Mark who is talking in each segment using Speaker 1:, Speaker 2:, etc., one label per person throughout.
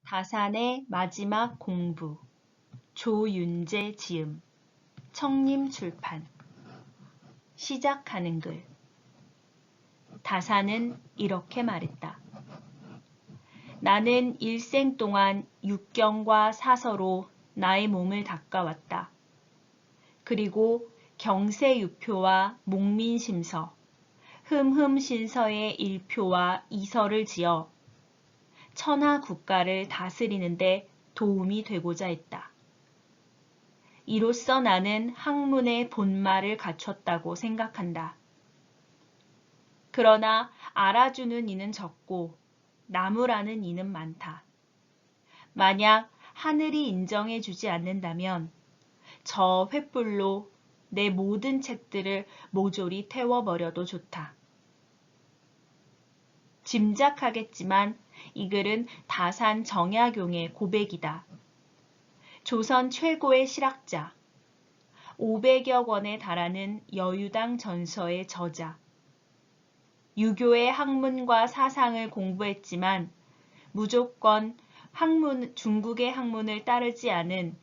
Speaker 1: 다산의 마지막 공부 조윤재 지음 청림출판 시작하는 글 다산은 이렇게 말했다. 나는 일생 동안 육경과 사서로 나의 몸을 닦아왔다. 그리고 경세유표와 목민심서, 흠흠신서의 일표와 이서를 지어 천하 국가를 다스리는데 도움이 되고자 했다. 이로써 나는 학문의 본말을 갖췄다고 생각한다. 그러나 알아주는 이는 적고 나무라는 이는 많다. 만약 하늘이 인정해주지 않는다면 저 횃불로 내 모든 책들을 모조리 태워버려도 좋다. 짐작하겠지만 이 글은 다산 정약용의 고백이다. 조선 최고의 실학자, 500여 권에 달하는 여유당 전서의 저자, 유교의 학문과 사상을 공부했지만 무조건 중국의 학문을 따르지 않은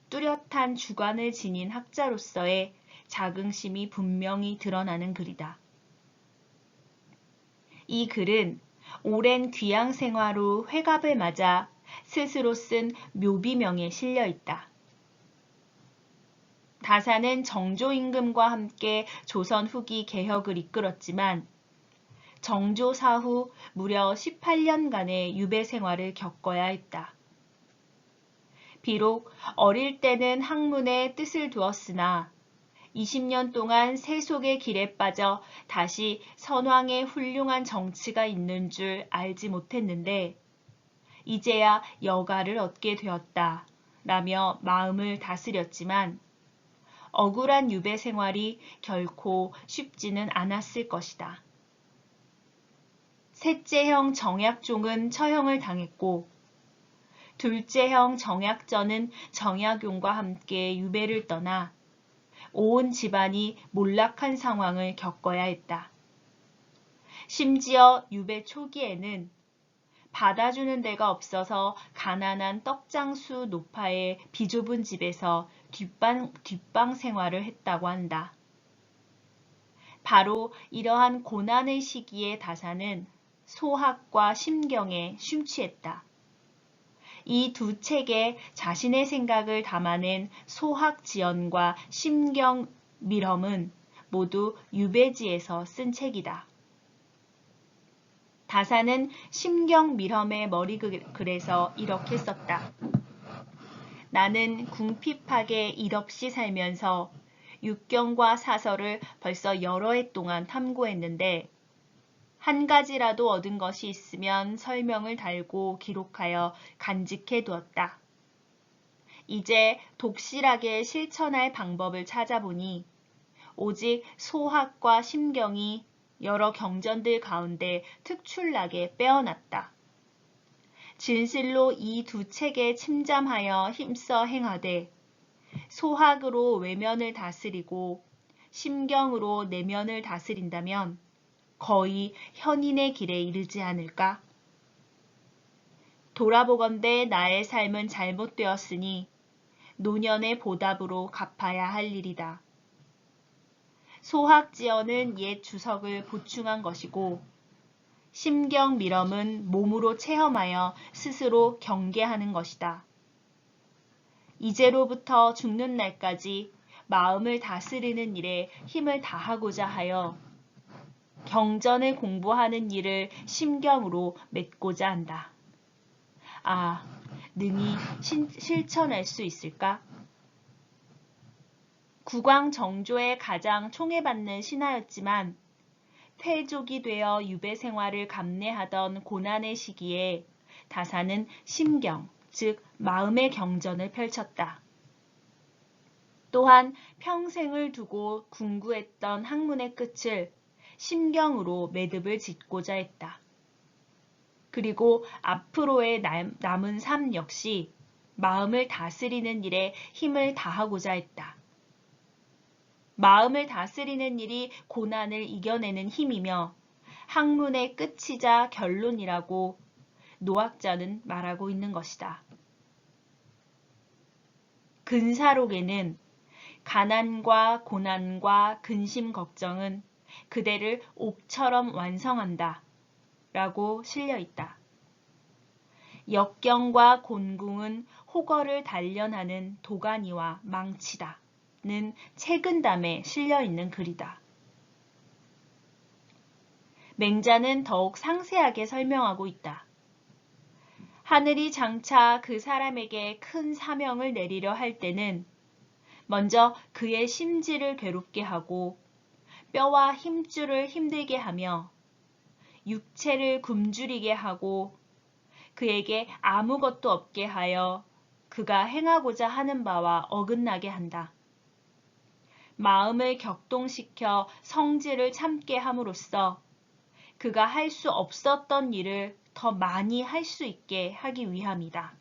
Speaker 1: 뚜렷한 주관을 지닌 학자로서의 자긍심이 분명히 드러나는 글이다. 이 글은 오랜 귀양 생활 후 회갑을 맞아 스스로 쓴 묘비명에 실려 있다. 다산은 정조 임금과 함께 조선 후기 개혁을 이끌었지만 정조 사후 무려 18년간의 유배 생활을 겪어야 했다. 비록 어릴 때는 학문에 뜻을 두었으나 20년 동안 세속의 길에 빠져 다시 선왕의 훌륭한 정치가 있는 줄 알지 못했는데 이제야 여가를 얻게 되었다 라며 마음을 다스렸지만 억울한 유배 생활이 결코 쉽지는 않았을 것이다. 셋째 형 정약종은 처형을 당했고 둘째 형 정약전은 정약용과 함께 유배를 떠나 온 집안이 몰락한 상황을 겪어야 했다. 심지어 유배 초기에는 받아주는 데가 없어서 가난한 떡장수 노파의 비좁은 집에서 뒷방 생활을 했다고 한다. 바로 이러한 고난의 시기에 다산은 소학과 심경에 심취했다. 이 두 책에 자신의 생각을 담아낸 소학지연과 심경밀험은 모두 유배지에서 쓴 책이다. 다산은 심경밀험의 머리글에서 이렇게 썼다. 나는 궁핍하게 일없이 살면서 육경과 사서를 벌써 여러 해 동안 탐구했는데 한 가지라도 얻은 것이 있으면 설명을 달고 기록하여 간직해 두었다. 이제 독실하게 실천할 방법을 찾아보니 오직 소학과 심경이 여러 경전들 가운데 특출나게 빼어났다. 진실로 이 두 책에 침잠하여 힘써 행하되 소학으로 외면을 다스리고 심경으로 내면을 다스린다면 거의 현인의 길에 이르지 않을까? 돌아보건대 나의 삶은 잘못되었으니 노년의 보답으로 갚아야 할 일이다. 소학지연은 옛 주석을 보충한 것이고 심경밀험은 몸으로 체험하여 스스로 경계하는 것이다. 이제로부터 죽는 날까지 마음을 다스리는 일에 힘을 다하고자 하여 경전을 공부하는 일을 심경으로 맺고자 한다. 아, 능히 실천할 수 있을까? 국왕 정조의 가장 총애받는 신하였지만 퇴족이 되어 유배 생활을 감내하던 고난의 시기에 다산은 심경, 즉 마음의 경전을 펼쳤다. 또한 평생을 두고 궁구했던 학문의 끝을 심경으로 매듭을 짓고자 했다. 그리고 앞으로의 남은 삶 역시 마음을 다스리는 일에 힘을 다하고자 했다. 마음을 다스리는 일이 고난을 이겨내는 힘이며 학문의 끝이자 결론이라고 노학자는 말하고 있는 것이다. 근사록에는 가난과 고난과 근심 걱정은 그대를 옥처럼 완성한다 라고 실려 있다. 역경과 곤궁은 호거를 단련하는 도가니와 망치다 는 책은담에 실려 있는 글이다. 맹자는 더욱 상세하게 설명하고 있다. 하늘이 장차 그 사람에게 큰 사명을 내리려 할 때는 먼저 그의 심지를 괴롭게 하고 뼈와 힘줄을 힘들게 하며 육체를 굶주리게 하고 그에게 아무것도 없게 하여 그가 행하고자 하는 바와 어긋나게 한다. 마음을 격동시켜 성질을 참게 함으로써 그가 할 수 없었던 일을 더 많이 할 수 있게 하기 위함이다.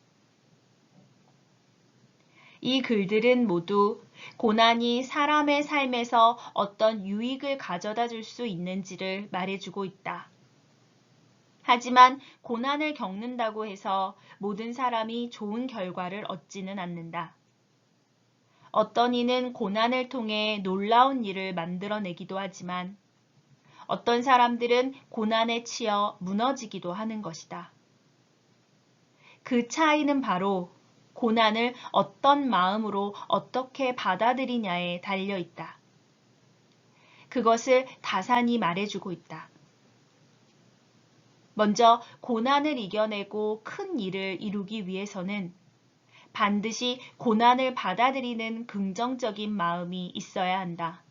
Speaker 1: 이 글들은 모두 고난이 사람의 삶에서 어떤 유익을 가져다 줄 수 있는지를 말해주고 있다. 하지만 고난을 겪는다고 해서 모든 사람이 좋은 결과를 얻지는 않는다. 어떤 이는 고난을 통해 놀라운 일을 만들어내기도 하지만 어떤 사람들은 고난에 치여 무너지기도 하는 것이다. 그 차이는 바로 고난을 어떤 마음으로 어떻게 받아들이냐에 달려 있다. 그것을 다산이 말해주고 있다. 먼저 고난을 이겨내고 큰 일을 이루기 위해서는 반드시 고난을 받아들이는 긍정적인 마음이 있어야 한다.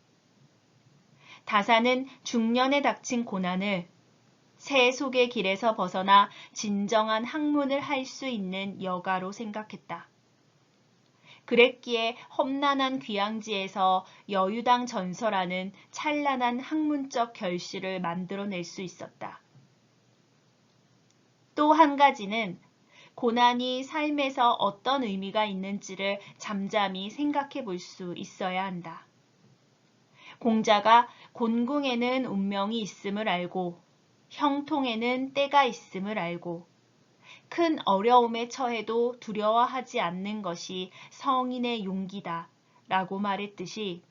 Speaker 1: 다산은 중년에 닥친 고난을 새 속의 길에서 벗어나 진정한 학문을 할 수 있는 여가로 생각했다. 그랬기에 험난한 귀향지에서 여유당 전서라는 찬란한 학문적 결실을 만들어낼 수 있었다. 또 한 가지는 고난이 삶에서 어떤 의미가 있는지를 잠잠히 생각해 볼 수 있어야 한다. 공자가 곤궁에는 운명이 있음을 알고 형통에는 때가 있음을 알고 큰 어려움에 처해도 두려워하지 않는 것이 성인의 용기다 라고 말했듯이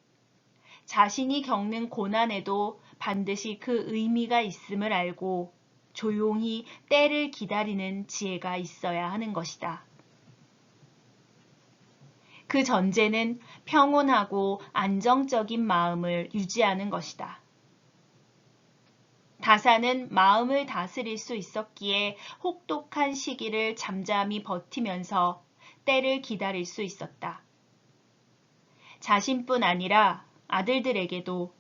Speaker 1: 자신이 겪는 고난에도 반드시 그 의미가 있음을 알고 조용히 때를 기다리는 지혜가 있어야 하는 것이다. 그 전제는 평온하고 안정적인 마음을 유지하는 것이다. 다산은 마음을 다스릴 수 있었기에 혹독한 시기를 잠잠히 버티면서 때를 기다릴 수 있었다. 자신뿐 아니라 아들들에게도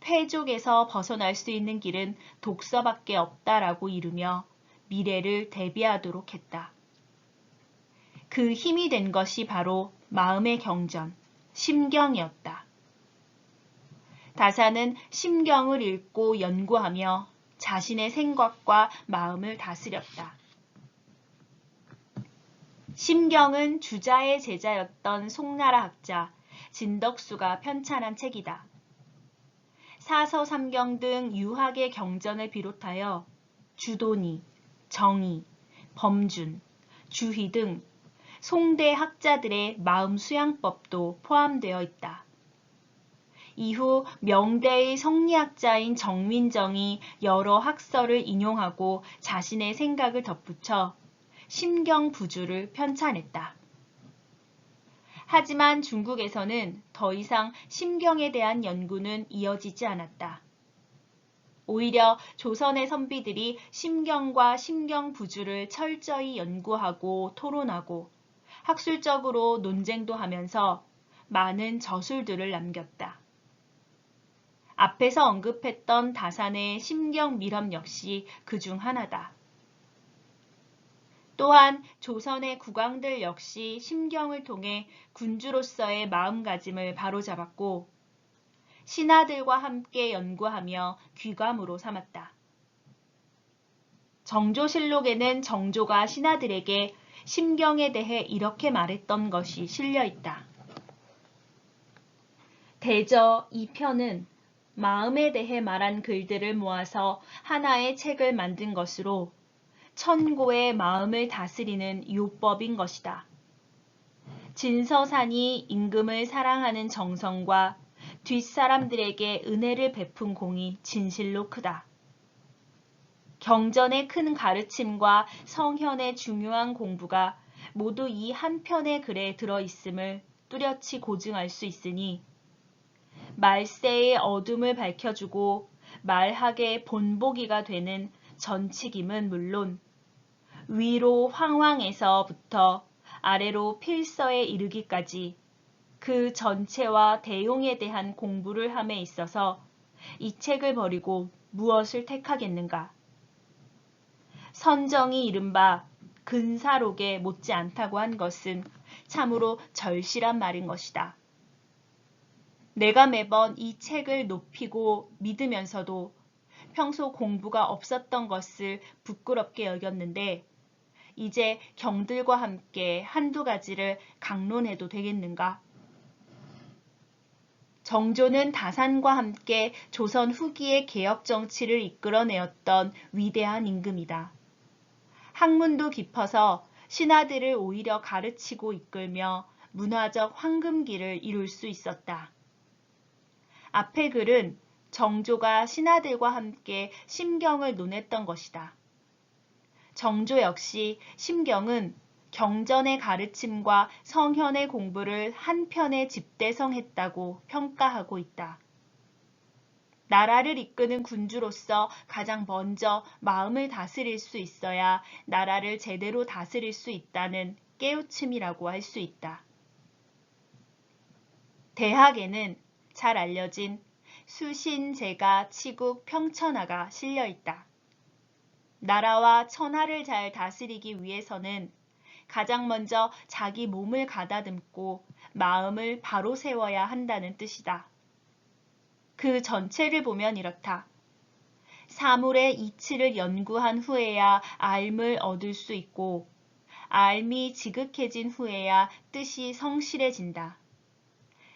Speaker 1: 패족에서 벗어날 수 있는 길은 독서밖에 없다라고 이르며 미래를 대비하도록 했다. 그 힘이 된 것이 바로 마음의 경전, 심경이었다. 다산은 심경을 읽고 연구하며 자신의 생각과 마음을 다스렸다. 심경은 주자의 제자였던 송나라 학자 진덕수가 편찬한 책이다. 사서삼경 등 유학의 경전을 비롯하여 주도니, 정의, 범준, 주희 등 송대 학자들의 마음 수양법도 포함되어 있다. 이후 명대의 성리학자인 정민정이 여러 학설을 인용하고 자신의 생각을 덧붙여 심경부주를 편찬했다. 하지만 중국에서는 더 이상 심경에 대한 연구는 이어지지 않았다. 오히려 조선의 선비들이 심경과 심경부주를 철저히 연구하고 토론하고 학술적으로 논쟁도 하면서 많은 저술들을 남겼다. 앞에서 언급했던 다산의 심경밀험 역시 그중 하나다. 또한 조선의 국왕들 역시 심경을 통해 군주로서의 마음가짐을 바로잡았고 신하들과 함께 연구하며 귀감으로 삼았다. 정조실록에는 정조가 신하들에게 심경에 대해 이렇게 말했던 것이 실려 있다. 대저 2편은 마음에 대해 말한 글들을 모아서 하나의 책을 만든 것으로 천고의 마음을 다스리는 요법인 것이다. 진서산이 임금을 사랑하는 정성과 뒷사람들에게 은혜를 베푼 공이 진실로 크다. 경전의 큰 가르침과 성현의 중요한 공부가 모두 이 한 편의 글에 들어있음을 뚜렷이 고증할 수 있으니 말세의 어둠을 밝혀주고 말학의 본보기가 되는 전칙임은 물론 위로 황황에서부터 아래로 필서에 이르기까지 그 전체와 대용에 대한 공부를 함에 있어서 이 책을 버리고 무엇을 택하겠는가? 선정이 이른바 근사록에 못지 않다고 한 것은 참으로 절실한 말인 것이다. 내가 매번 이 책을 높이고 믿으면서도 평소 공부가 없었던 것을 부끄럽게 여겼는데 이제 경들과 함께 한두 가지를 강론해도 되겠는가? 정조는 다산과 함께 조선 후기의 개혁 정치를 이끌어내었던 위대한 임금이다. 학문도 깊어서 신하들을 오히려 가르치고 이끌며 문화적 황금기를 이룰 수 있었다. 앞의 글은 정조가 신하들과 함께 심경을 논했던 것이다. 정조 역시 심경은 경전의 가르침과 성현의 공부를 한 편에 집대성했다고 평가하고 있다. 나라를 이끄는 군주로서 가장 먼저 마음을 다스릴 수 있어야 나라를 제대로 다스릴 수 있다는 깨우침이라고 할 수 있다. 대학에는 잘 알려진 수신제가 치국 평천하가 실려 있다. 나라와 천하를 잘 다스리기 위해서는 가장 먼저 자기 몸을 가다듬고 마음을 바로 세워야 한다는 뜻이다. 그 전체를 보면 이렇다. 사물의 이치를 연구한 후에야 알을 얻을 수 있고 알미 지극해진 후에야 뜻이 성실해진다.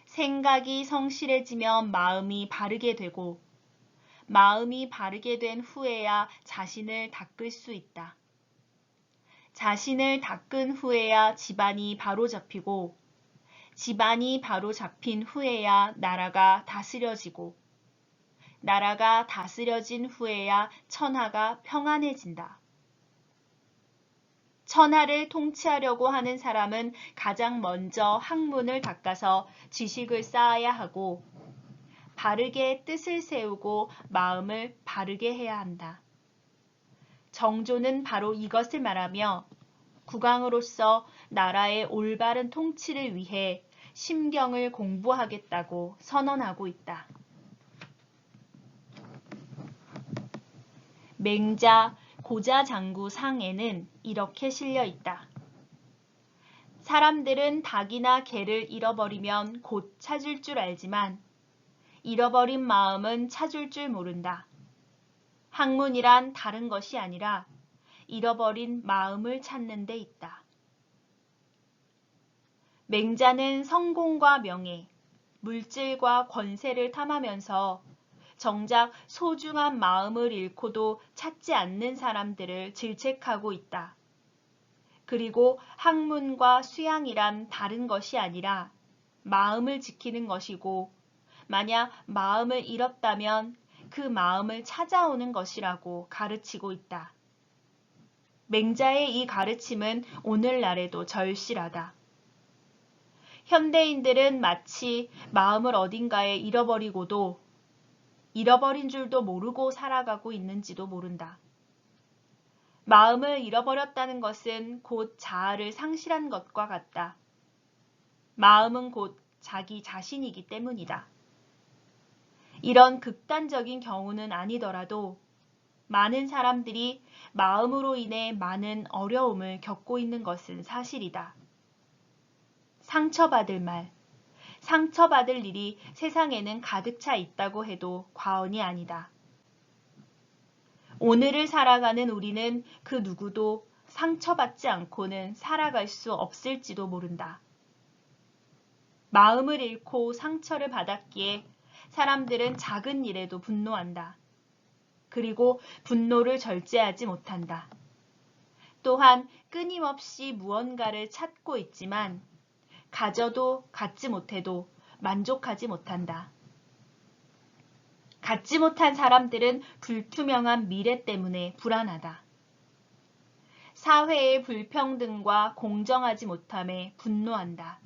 Speaker 1: 생각이 성실해지면 마음이 바르게 되고 마음이 바르게 된 후에야 자신을 닦을 수 있다. 자신을 닦은 후에야 집안이 바로 잡히고 집안이 바로 잡힌 후에야 나라가 다스려지고 나라가 다스려진 후에야 천하가 평안해진다. 천하를 통치하려고 하는 사람은 가장 먼저 학문을 닦아서 지식을 쌓아야 하고 바르게 뜻을 세우고 마음을 바르게 해야 한다. 정조는 바로 이것을 말하며 국왕으로서 나라의 올바른 통치를 위해 심경을 공부하겠다고 선언하고 있다. 맹자 고자장구 상에는 이렇게 실려 있다. 사람들은 닭이나 개를 잃어버리면 곧 찾을 줄 알지만 잃어버린 마음은 찾을 줄 모른다. 학문이란 다른 것이 아니라 잃어버린 마음을 찾는 데 있다. 맹자는 성공과 명예, 물질과 권세를 탐하면서 정작 소중한 마음을 잃고도 찾지 않는 사람들을 질책하고 있다. 그리고 학문과 수양이란 다른 것이 아니라 마음을 지키는 것이고 만약 마음을 잃었다면 그 마음을 찾아오는 것이라고 가르치고 있다. 맹자의 이 가르침은 오늘날에도 절실하다. 현대인들은 마치 마음을 어딘가에 잃어버리고도 잃어버린 줄도 모르고 살아가고 있는지도 모른다. 마음을 잃어버렸다는 것은 곧 자아를 상실한 것과 같다. 마음은 곧 자기 자신이기 때문이다. 이런 극단적인 경우는 아니더라도 많은 사람들이 마음으로 인해 많은 어려움을 겪고 있는 것은 사실이다. 상처받을 말, 상처받을 일이 세상에는 가득 차 있다고 해도 과언이 아니다. 오늘을 살아가는 우리는 그 누구도 상처받지 않고는 살아갈 수 없을지도 모른다. 마음을 잃고 상처를 받았기에 사람들은 작은 일에도 분노한다. 그리고 분노를 절제하지 못한다. 또한 끊임없이 무언가를 찾고 있지만 가져도 갖지 못해도 만족하지 못한다. 갖지 못한 사람들은 불투명한 미래 때문에 불안하다. 사회의 불평등과 공정하지 못함에 분노한다.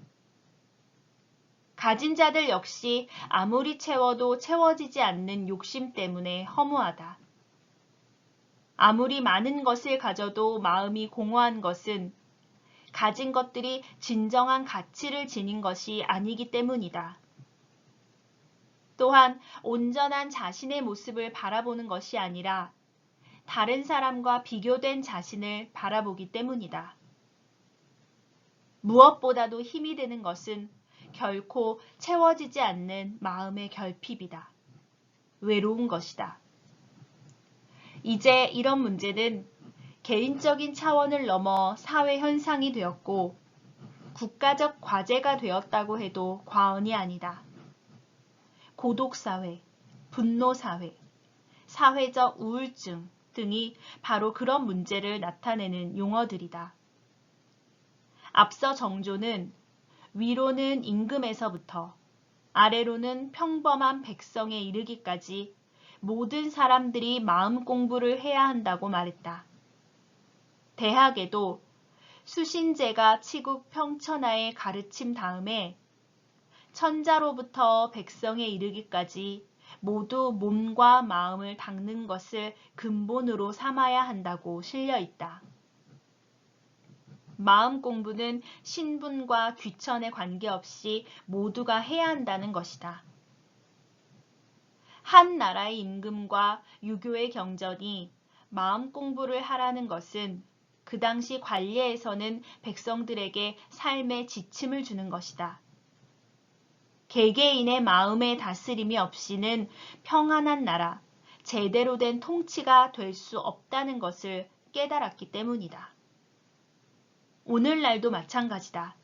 Speaker 1: 가진 자들 역시 아무리 채워도 채워지지 않는 욕심 때문에 허무하다. 아무리 많은 것을 가져도 마음이 공허한 것은 가진 것들이 진정한 가치를 지닌 것이 아니기 때문이다. 또한 온전한 자신의 모습을 바라보는 것이 아니라 다른 사람과 비교된 자신을 바라보기 때문이다. 무엇보다도 힘이 드는 것은 결코 채워지지 않는 마음의 결핍이다. 외로운 것이다. 이제 이런 문제는 개인적인 차원을 넘어 사회 현상이 되었고 국가적 과제가 되었다고 해도 과언이 아니다. 고독사회, 분노사회, 사회적 우울증 등이 바로 그런 문제를 나타내는 용어들이다. 앞서 정조는 위로는 임금에서부터 아래로는 평범한 백성에 이르기까지 모든 사람들이 마음 공부를 해야 한다고 말했다. 대학에도 수신제가 치국 평천하의 가르침 다음에 천자로부터 백성에 이르기까지 모두 몸과 마음을 닦는 것을 근본으로 삼아야 한다고 실려 있다. 마음 공부는 신분과 귀천에 관계없이 모두가 해야 한다는 것이다. 한 나라의 임금과 유교의 경전이 마음 공부를 하라는 것은 그 당시 관례에서는 백성들에게 삶의 지침을 주는 것이다. 개개인의 마음의 다스림이 없이는 평안한 나라, 제대로 된 통치가 될 수 없다는 것을 깨달았기 때문이다. 오늘날도 마찬가지다.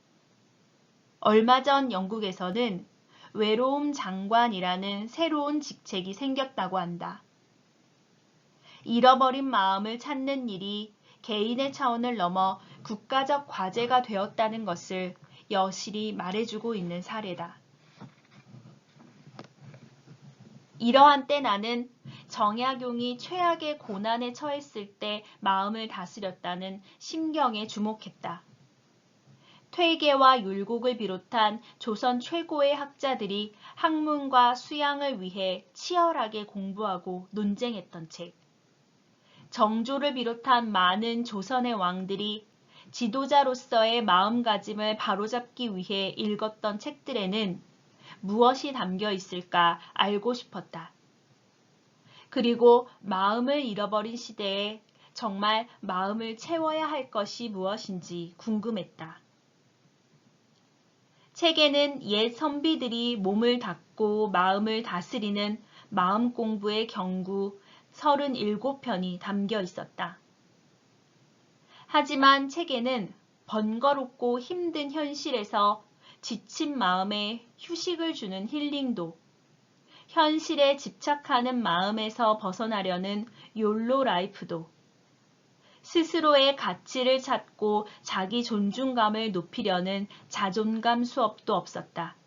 Speaker 1: 얼마 전 영국에서는 외로움 장관이라는 새로운 직책이 생겼다고 한다. 잃어버린 마음을 찾는 일이 개인의 차원을 넘어 국가적 과제가 되었다는 것을 여실히 말해주고 있는 사례다. 이러한 때 나는 정약용이 최악의 고난에 처했을 때 마음을 다스렸다는 심경에 주목했다. 퇴계와 율곡을 비롯한 조선 최고의 학자들이 학문과 수양을 위해 치열하게 공부하고 논쟁했던 책, 정조를 비롯한 많은 조선의 왕들이 지도자로서의 마음가짐을 바로잡기 위해 읽었던 책들에는 무엇이 담겨 있을까 알고 싶었다. 그리고 마음을 잃어버린 시대에 정말 마음을 채워야 할 것이 무엇인지 궁금했다. 책에는 옛 선비들이 몸을 닦고 마음을 다스리는 마음 공부의 경구 37편이 담겨 있었다. 하지만 책에는 번거롭고 힘든 현실에서 지친 마음에 휴식을 주는 힐링도, 현실에 집착하는 마음에서 벗어나려는 욜로 라이프도, 스스로의 가치를 찾고 자기 존중감을 높이려는 자존감 수업도 없었다.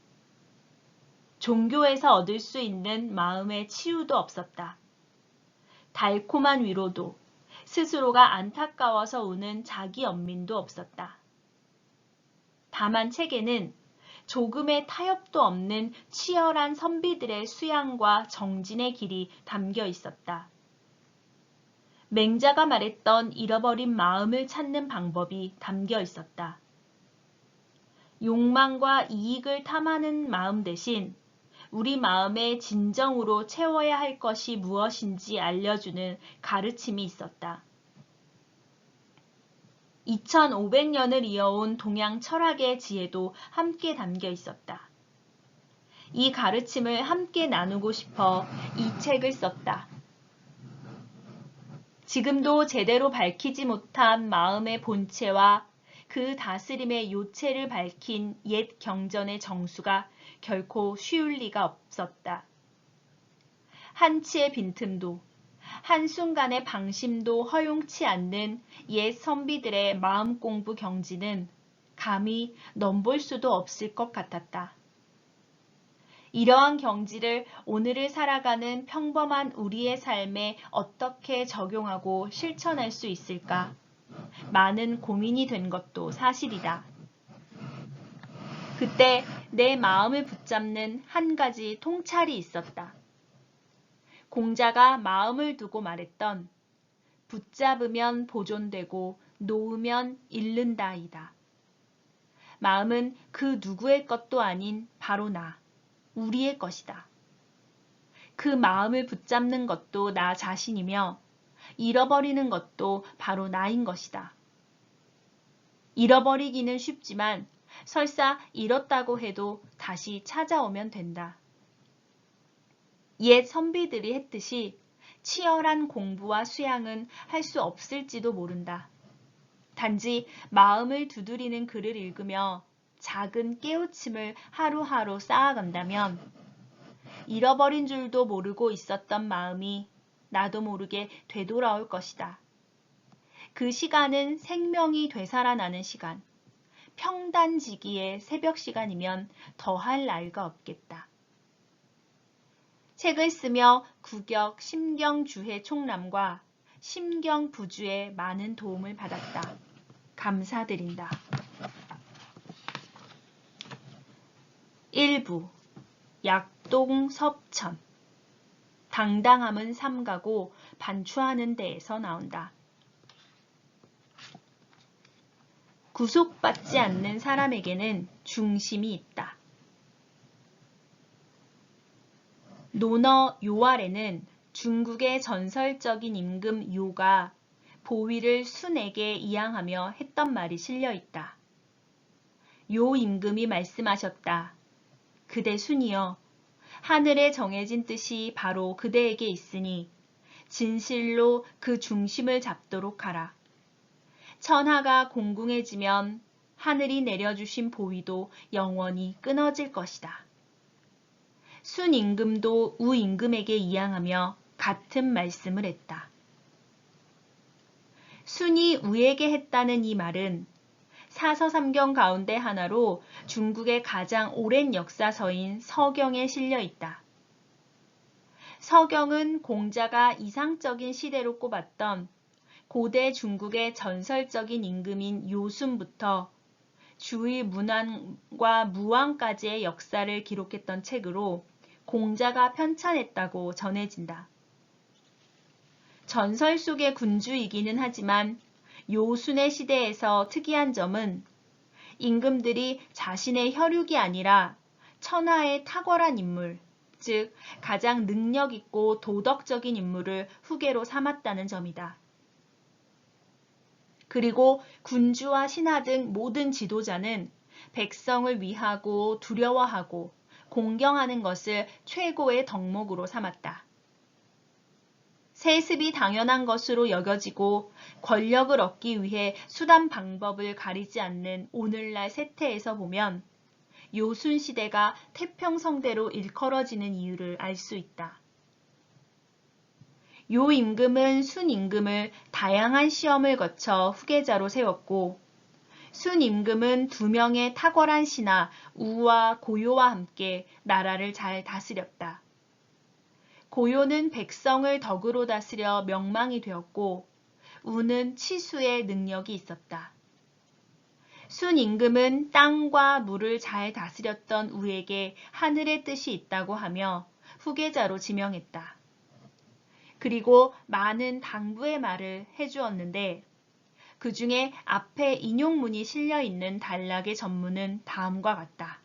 Speaker 1: 종교에서 얻을 수 있는 마음의 치유도 없었다. 달콤한 위로도, 스스로가 안타까워서 우는 자기 연민도 없었다. 다만 책에는 조금의 타협도 없는 치열한 선비들의 수양과 정진의 길이 담겨 있었다. 맹자가 말했던 잃어버린 마음을 찾는 방법이 담겨 있었다. 욕망과 이익을 탐하는 마음 대신 우리 마음에 진정으로 채워야 할 것이 무엇인지 알려주는 가르침이 있었다. 2500년을 이어온 동양 철학의 지혜도 함께 담겨 있었다. 이 가르침을 함께 나누고 싶어 이 책을 썼다. 지금도 제대로 밝히지 못한 마음의 본체와 그 다스림의 요체를 밝힌 옛 경전의 정수가 결코 쉬울 리가 없었다. 한치의 빈틈도, 한순간의 방심도 허용치 않는 옛 선비들의 마음 공부 경지는 감히 넘볼 수도 없을 것 같았다. 이러한 경지를 오늘을 살아가는 평범한 우리의 삶에 어떻게 적용하고 실천할 수 있을까? 많은 고민이 된 것도 사실이다. 그때 내 마음을 붙잡는 한 가지 통찰이 있었다. 공자가 마음을 두고 말했던 붙잡으면 보존되고 놓으면 잃는다이다. 마음은 그 누구의 것도 아닌 바로 나, 우리의 것이다. 그 마음을 붙잡는 것도 나 자신이며 잃어버리는 것도 바로 나인 것이다. 잃어버리기는 쉽지만 설사 잃었다고 해도 다시 찾아오면 된다. 옛 선비들이 했듯이 치열한 공부와 수양은 할 수 없을지도 모른다. 단지 마음을 두드리는 글을 읽으며 작은 깨우침을 하루하루 쌓아간다면 잃어버린 줄도 모르고 있었던 마음이 나도 모르게 되돌아올 것이다. 그 시간은 생명이 되살아나는 시간, 평단지기의 새벽 시간이면 더할 나위가 없겠다. 책을 쓰며 구격 심경주회 총람과 심경부주의 많은 도움을 받았다. 감사드린다. 1부 약동섭천 당당함은 삼가고 반추하는 데에서 나온다. 구속받지 않는 사람에게는 중심이 있다. 논어 요알에는 중국의 전설적인 임금 요가 보위를 순에게 이양하며 했던 말이 실려 있다. 요 임금이 말씀하셨다. 그대 순이여, 하늘에 정해진 뜻이 바로 그대에게 있으니 진실로 그 중심을 잡도록 하라. 천하가 공궁해지면 하늘이 내려주신 보위도 영원히 끊어질 것이다. 순임금도 우임금에게 이양하며 같은 말씀을 했다. 순이 우에게 했다는 이 말은 사서삼경 가운데 하나로 중국의 가장 오랜 역사서인 서경에 실려 있다. 서경은 공자가 이상적인 시대로 꼽았던 고대 중국의 전설적인 임금인 요순부터 주의 문왕과 무왕까지의 역사를 기록했던 책으로 공자가 편찬했다고 전해진다. 전설 속의 군주이기는 하지만 요순의 시대에서 특이한 점은 임금들이 자신의 혈육이 아니라 천하의 탁월한 인물, 즉 가장 능력 있고 도덕적인 인물을 후계로 삼았다는 점이다. 그리고 군주와 신하 등 모든 지도자는 백성을 위하고 두려워하고 공경하는 것을 최고의 덕목으로 삼았다. 세습이 당연한 것으로 여겨지고 권력을 얻기 위해 수단 방법을 가리지 않는 오늘날 세태에서 보면 요순 시대가 태평성대로 일컬어지는 이유를 알 수 있다. 요 임금은 순 임금을 다양한 시험을 거쳐 후계자로 세웠고 순 임금은 2명의 탁월한 신하 우와 고요와 함께 나라를 잘 다스렸다. 고요는 백성을 덕으로 다스려 명망이 되었고 우는 치수의 능력이 있었다. 순 임금은 땅과 물을 잘 다스렸던 우에게 하늘의 뜻이 있다고 하며 후계자로 지명했다. 그리고 많은 당부의 말을 해주었는데 그 중에 앞에 인용문이 실려있는 단락의 전문은 다음과 같다.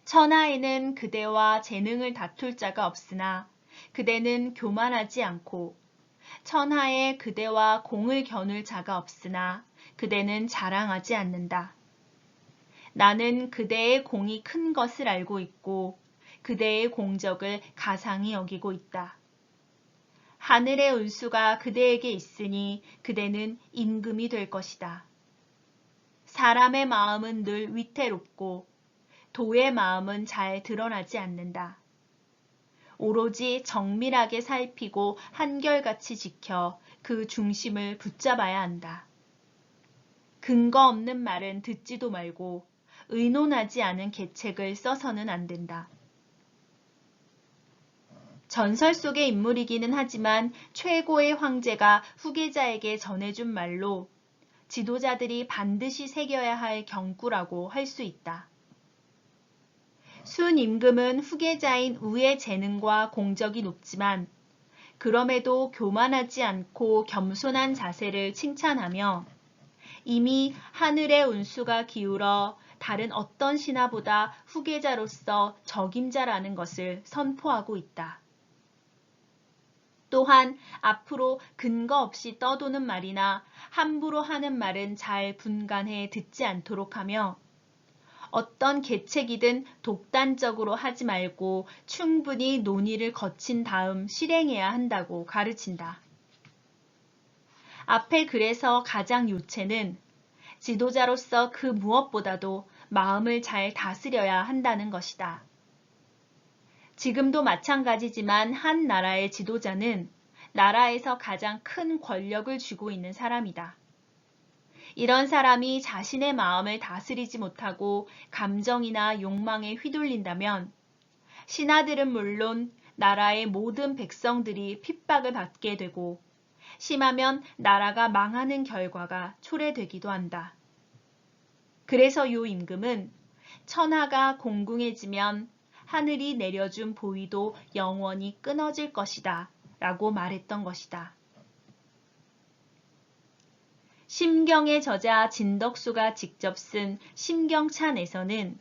Speaker 1: 천하에는 그대와 재능을 다툴 자가 없으나 그대는 교만하지 않고 천하에 그대와 공을 겨눌 자가 없으나 그대는 자랑하지 않는다. 나는 그대의 공이 큰 것을 알고 있고 그대의 공적을 가상히 여기고 있다. 하늘의 운수가 그대에게 있으니 그대는 임금이 될 것이다. 사람의 마음은 늘 위태롭고 도의 마음은 잘 드러나지 않는다. 오로지 정밀하게 살피고 한결같이 지켜 그 중심을 붙잡아야 한다. 근거 없는 말은 듣지도 말고 의논하지 않은 계책을 써서는 안 된다. 전설 속의 인물이기는 하지만 최고의 황제가 후계자에게 전해준 말로 지도자들이 반드시 새겨야 할 경구라고 할 수 있다. 순 임금은 후계자인 우의 재능과 공적이 높지만 그럼에도 교만하지 않고 겸손한 자세를 칭찬하며 이미 하늘의 운수가 기울어 다른 어떤 신하보다 후계자로서 적임자라는 것을 선포하고 있다. 또한 앞으로 근거 없이 떠도는 말이나 함부로 하는 말은 잘 분간해 듣지 않도록 하며 어떤 계책이든 독단적으로 하지 말고 충분히 논의를 거친 다음 실행해야 한다고 가르친다. 앞에 글에서 가장 요체는 지도자로서 그 무엇보다도 마음을 잘 다스려야 한다는 것이다. 지금도 마찬가지지만 한 나라의 지도자는 나라에서 가장 큰 권력을 쥐고 있는 사람이다. 이런 사람이 자신의 마음을 다스리지 못하고 감정이나 욕망에 휘둘린다면 신하들은 물론 나라의 모든 백성들이 핍박을 받게 되고 심하면 나라가 망하는 결과가 초래되기도 한다. 그래서 요 임금은 천하가 공궁해지면 하늘이 내려준 보위도 영원히 끊어질 것이다 라고 말했던 것이다. 심경의 저자 진덕수가 직접 쓴 심경찬에서는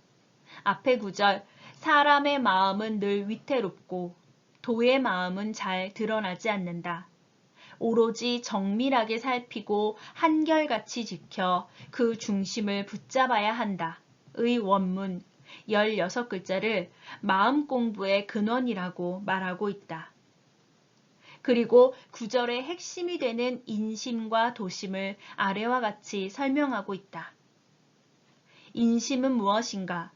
Speaker 1: 앞의 구절 사람의 마음은 늘 위태롭고 도의 마음은 잘 드러나지 않는다. 오로지 정밀하게 살피고 한결같이 지켜 그 중심을 붙잡아야 한다. 의 원문 16글자를 마음 공부의 근원이라고 말하고 있다. 그리고 구절의 핵심이 되는 인심과 도심을 아래와 같이 설명하고 있다. 인심은 무엇인가?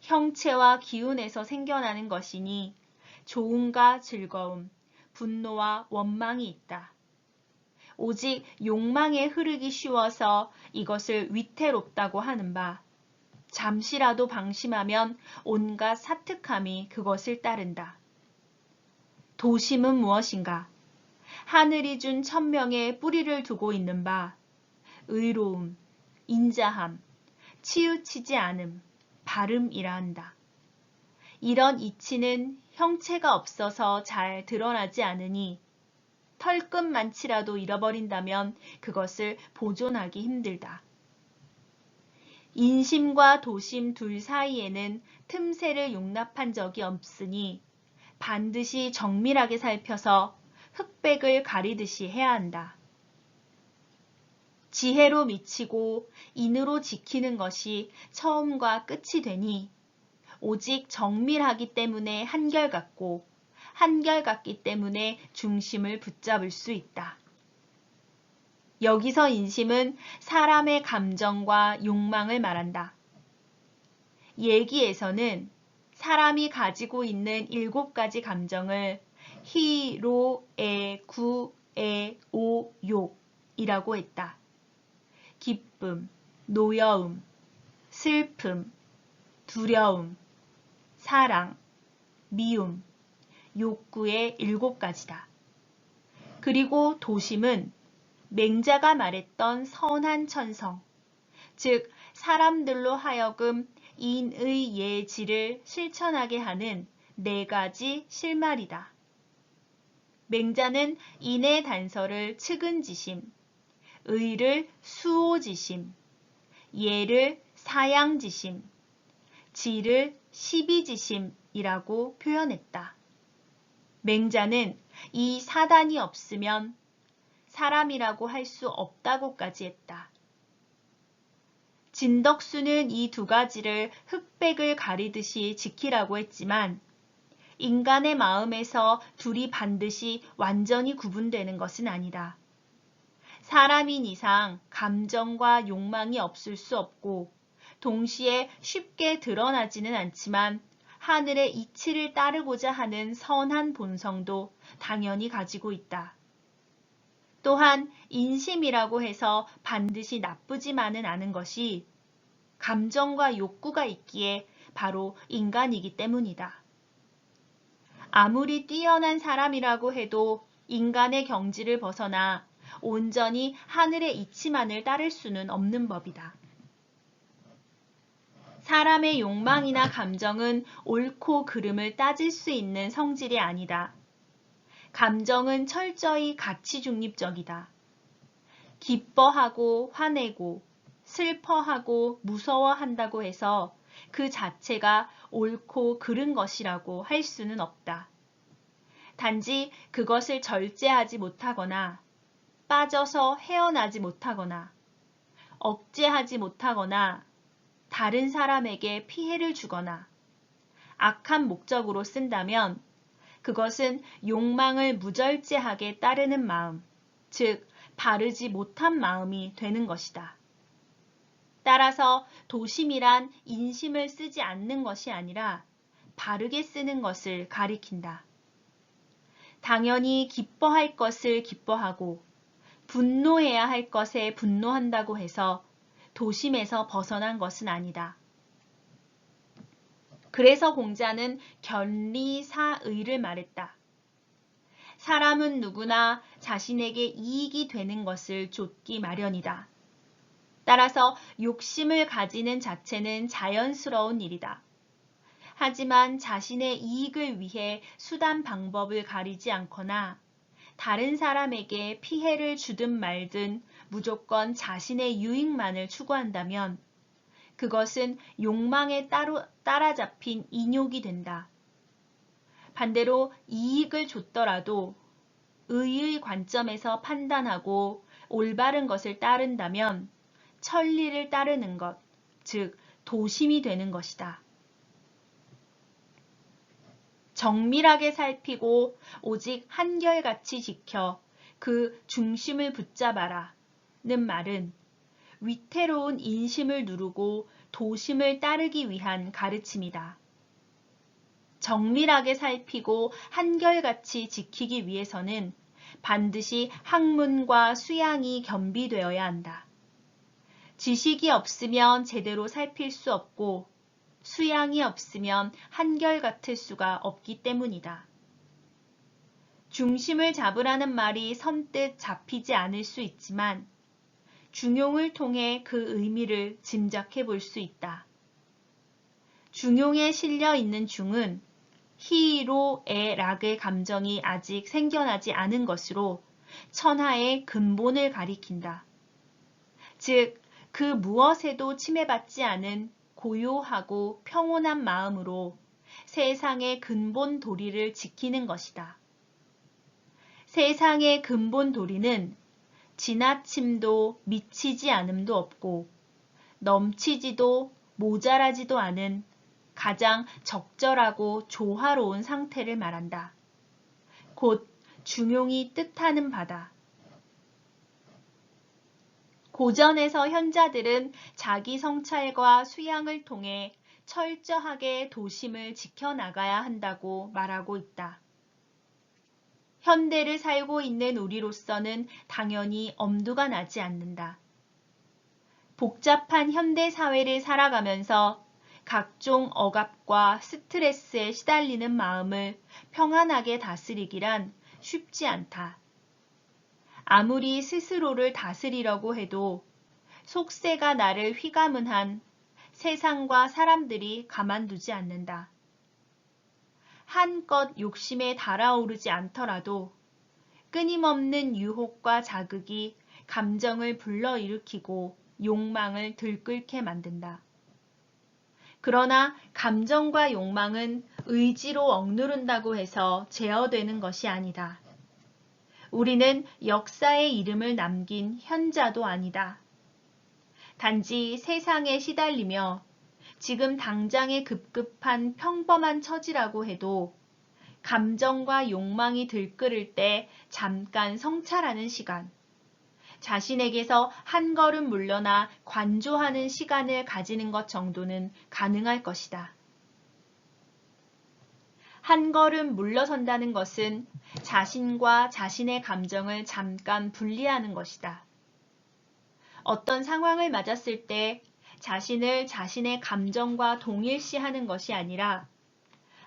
Speaker 1: 형체와 기운에서 생겨나는 것이니 좋음과 즐거움, 분노와 원망이 있다. 오직 욕망에 흐르기 쉬워서 이것을 위태롭다고 하는 바, 잠시라도 방심하면 온갖 사특함이 그것을 따른다. 도심은 무엇인가? 하늘이 준 천명에 뿌리를 두고 있는 바, 의로움, 인자함, 치우치지 않음, 바름이라 한다. 이런 이치는 형체가 없어서 잘 드러나지 않으니 털끝만치라도 잃어버린다면 그것을 보존하기 힘들다. 인심과 도심 둘 사이에는 틈새를 용납한 적이 없으니 반드시 정밀하게 살펴서 흑백을 가리듯이 해야 한다. 지혜로 미치고 인으로 지키는 것이 처음과 끝이 되니 오직 정밀하기 때문에 한결같고 한결같기 때문에 중심을 붙잡을 수 있다. 여기서 인심은 사람의 감정과 욕망을 말한다. 예기에서는 사람이 가지고 있는 7가지 감정을 희, 로, 에, 구, 에, 오, 욕이라고 했다. 기쁨, 노여움, 슬픔, 두려움, 사랑, 미움, 욕구의 7가지다. 그리고 도심은 맹자가 말했던 선한 천성, 즉 사람들로 하여금 인의 예지를 실천하게 하는 4가지 실말이다. 맹자는 인의 단서를 측은지심, 의를 수호지심, 예를 사양지심, 지를 시비지심이라고 표현했다. 맹자는 이 4단이 없으면 사람이라고 할 수 없다고까지 했다. 진덕수는 이 2가지를 흑백을 가리듯이 지키라고 했지만 인간의 마음에서 둘이 반드시 완전히 구분되는 것은 아니다. 사람인 이상 감정과 욕망이 없을 수 없고 동시에 쉽게 드러나지는 않지만 하늘의 이치를 따르고자 하는 선한 본성도 당연히 가지고 있다. 또한 인심이라고 해서 반드시 나쁘지만은 않은 것이 감정과 욕구가 있기에 바로 인간이기 때문이다. 아무리 뛰어난 사람이라고 해도 인간의 경지를 벗어나 온전히 하늘의 이치만을 따를 수는 없는 법이다. 사람의 욕망이나 감정은 옳고 그름을 따질 수 있는 성질이 아니다. 감정은 철저히 가치 중립적이다. 기뻐하고 화내고 슬퍼하고 무서워한다고 해서 그 자체가 옳고 그른 것이라고 할 수는 없다. 단지 그것을 절제하지 못하거나 빠져서 헤어나지 못하거나 억제하지 못하거나 다른 사람에게 피해를 주거나 악한 목적으로 쓴다면 그것은 욕망을 무절제하게 따르는 마음, 즉 바르지 못한 마음이 되는 것이다. 따라서 도심이란 인심을 쓰지 않는 것이 아니라 바르게 쓰는 것을 가리킨다. 당연히 기뻐할 것을 기뻐하고 분노해야 할 것에 분노한다고 해서 도심에서 벗어난 것은 아니다. 그래서 공자는 견리사의를 말했다. 사람은 누구나 자신에게 이익이 되는 것을 좇기 마련이다. 따라서 욕심을 가지는 자체는 자연스러운 일이다. 하지만 자신의 이익을 위해 수단 방법을 가리지 않거나 다른 사람에게 피해를 주든 말든 무조건 자신의 유익만을 추구한다면 그것은 욕망에 따라잡힌 인욕이 된다. 반대로 이익을 줬더라도 의의 관점에서 판단하고 올바른 것을 따른다면 천리를 따르는 것, 즉 도심이 되는 것이다. 정밀하게 살피고 오직 한결같이 지켜 그 중심을 붙잡아라 는 말은 위태로운 인심을 누르고 도심을 따르기 위한 가르침이다. 정밀하게 살피고 한결같이 지키기 위해서는 반드시 학문과 수양이 겸비되어야 한다. 지식이 없으면 제대로 살필 수 없고 수양이 없으면 한결같을 수가 없기 때문이다. 중심을 잡으라는 말이 선뜻 잡히지 않을 수 있지만 중용을 통해 그 의미를 짐작해 볼 수 있다. 중용에 실려 있는 중은 희로애 락의 감정이 아직 생겨나지 않은 것으로 천하의 근본을 가리킨다. 즉, 그 무엇에도 침해받지 않은 고요하고 평온한 마음으로 세상의 근본 도리를 지키는 것이다. 세상의 근본 도리는 지나침도 미치지 않음도 없고 넘치지도 모자라지도 않은 가장 적절하고 조화로운 상태를 말한다. 곧 중용이 뜻하는 바다. 고전에서 현자들은 자기 성찰과 수양을 통해 철저하게 도심을 지켜나가야 한다고 말하고 있다. 현대를 살고 있는 우리로서는 당연히 엄두가 나지 않는다. 복잡한 현대 사회를 살아가면서 각종 억압과 스트레스에 시달리는 마음을 평안하게 다스리기란 쉽지 않다. 아무리 스스로를 다스리려고 해도 속세가 나를 휘감은 한 세상과 사람들이 가만두지 않는다. 한껏 욕심에 달아오르지 않더라도 끊임없는 유혹과 자극이 감정을 불러일으키고 욕망을 들끓게 만든다. 그러나 감정과 욕망은 의지로 억누른다고 해서 제어되는 것이 아니다. 우리는 역사의 이름을 남긴 현자도 아니다. 단지 세상에 시달리며 지금 당장의 급급한 평범한 처지라고 해도 감정과 욕망이 들끓을 때 잠깐 성찰하는 시간, 자신에게서 한 걸음 물러나 관조하는 시간을 가지는 것 정도는 가능할 것이다. 한 걸음 물러선다는 것은 자신과 자신의 감정을 잠깐 분리하는 것이다. 어떤 상황을 맞았을 때 자신을 자신의 감정과 동일시하는 것이 아니라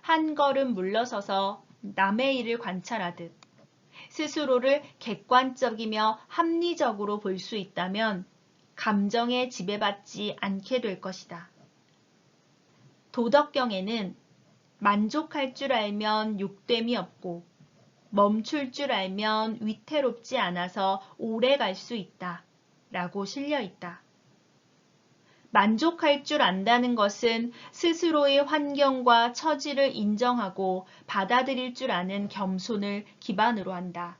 Speaker 1: 한 걸음 물러서서 남의 일을 관찰하듯 스스로를 객관적이며 합리적으로 볼 수 있다면 감정에 지배받지 않게 될 것이다. 도덕경에는 만족할 줄 알면 욕됨이 없고 멈출 줄 알면 위태롭지 않아서 오래 갈 수 있다 라고 실려 있다. 만족할 줄 안다는 것은 스스로의 환경과 처지를 인정하고 받아들일 줄 아는 겸손을 기반으로 한다.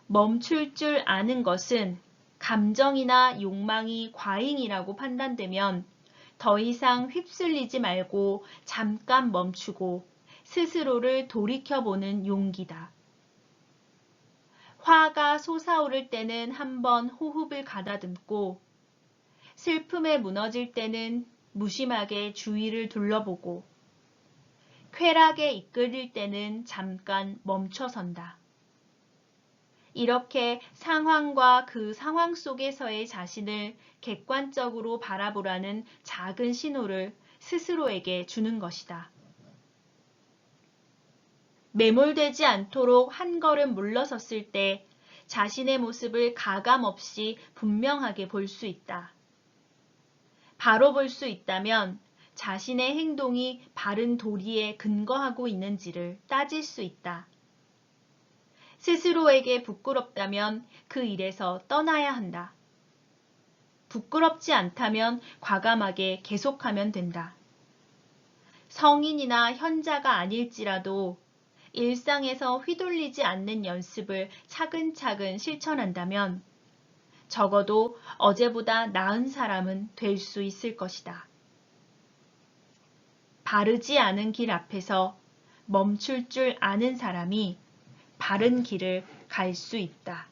Speaker 1: 멈출 줄 아는 것은 감정이나 욕망이 과잉이라고 판단되면 더 이상 휩쓸리지 말고 잠깐 멈추고 스스로를 돌이켜보는 용기다. 화가 솟아오를 때는 한번 호흡을 가다듬고 슬픔에 무너질 때는 무심하게 주위를 둘러보고 쾌락에 이끌릴 때는 잠깐 멈춰선다. 이렇게 상황과 그 상황 속에서의 자신을 객관적으로 바라보라는 작은 신호를 스스로에게 주는 것이다. 매몰되지 않도록 한 걸음 물러섰을 때 자신의 모습을 가감없이 분명하게 볼 수 있다. 바로 볼 수 있다면 자신의 행동이 바른 도리에 근거하고 있는지를 따질 수 있다. 스스로에게 부끄럽다면 그 일에서 떠나야 한다. 부끄럽지 않다면 과감하게 계속하면 된다. 성인이나 현자가 아닐지라도 일상에서 휘둘리지 않는 연습을 차근차근 실천한다면 적어도 어제보다 나은 사람은 될 수 있을 것이다. 바르지 않은 길 앞에서 멈출 줄 아는 사람이 바른 길을 갈 수 있다.